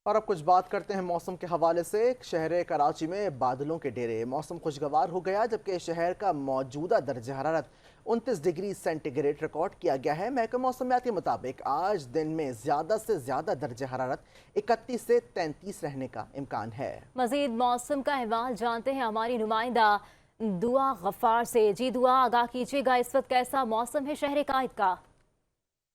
और अब कुछ बात करते हैं मौसम के हवाले से। शहर कराची में बादलों के डेरे, मौसम खुशगवार हो गया जबकि शहर का मौजूदा दर्जा हरारत 29 डिग्री सेंटीग्रेड रिकॉर्ड किया गया है। महकमा मौसमियात के मुताबिक आज दिन में ज़्यादा से ज़्यादा दर्जा हरारत 31 से 33 रहने का इम्कान है। मजीद मौसम का अहवाल जानते हैं हमारी नुमाइंदा दुआ गफ्फार से। जी दुआ, आगाह कीजिएगा, इस वक्त कैसा मौसम है शहर कायद का?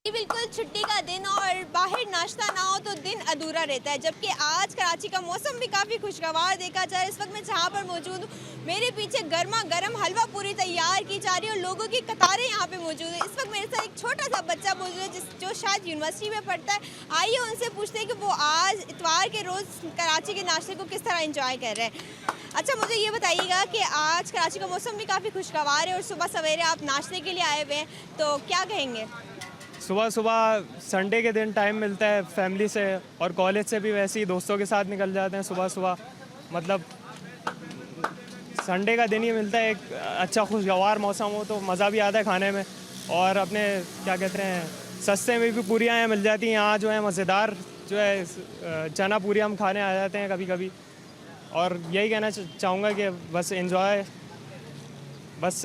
जी बिल्कुल, छुट्टी का दिन और बाहर नाश्ता ना हो तो दिन अधूरा रहता है। जबकि आज कराची का मौसम भी काफ़ी खुशगवार देखा जाए। इस वक्त मैं जहाँ पर मौजूद हूँ, मेरे पीछे गर्मा गर्म हलवा पूरी तैयार की जा रही है और लोगों की कतारें यहाँ पे मौजूद है। इस वक्त मेरे साथ एक छोटा सा बच्चा मौजूद है जो शायद यूनिवर्सिटी में पढ़ता है। आइए उनसे पूछते हैं कि वो आज इतवार के रोज़ कराची के नाश्ते को किस तरह इंजॉय कर रहे हैं। अच्छा, मुझे ये बताइएगा कि आज कराची का मौसम भी काफ़ी खुशगवार है और सुबह सवेरे आप नाश्ते के लिए आए हुए हैं, तो क्या कहेंगे? सुबह सुबह संडे के दिन टाइम मिलता है फैमिली से, और कॉलेज से भी वैसे ही दोस्तों के साथ निकल जाते हैं सुबह सुबह। मतलब संडे का दिन ही मिलता है, एक अच्छा खुशगवार मौसम हो तो मज़ा भी आता है खाने में। और अपने क्या कहते हैं, सस्ते में भी पूरियाँ मिल जाती हैं यहाँ जो है, मज़ेदार जो है चना पूरी हम खाने आ जाते हैं कभी कभी। और यही कहना चाहूँगा कि बस एंजॉय, बस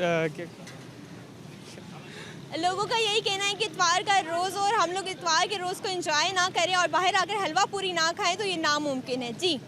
लोगों का यही कहना है कि इतवार का रोज़ और हम लोग इतवार के रोज़ को एंजॉय ना करें और बाहर आकर हलवा पूरी ना खाएं तो ये नामुमकिन है। जी।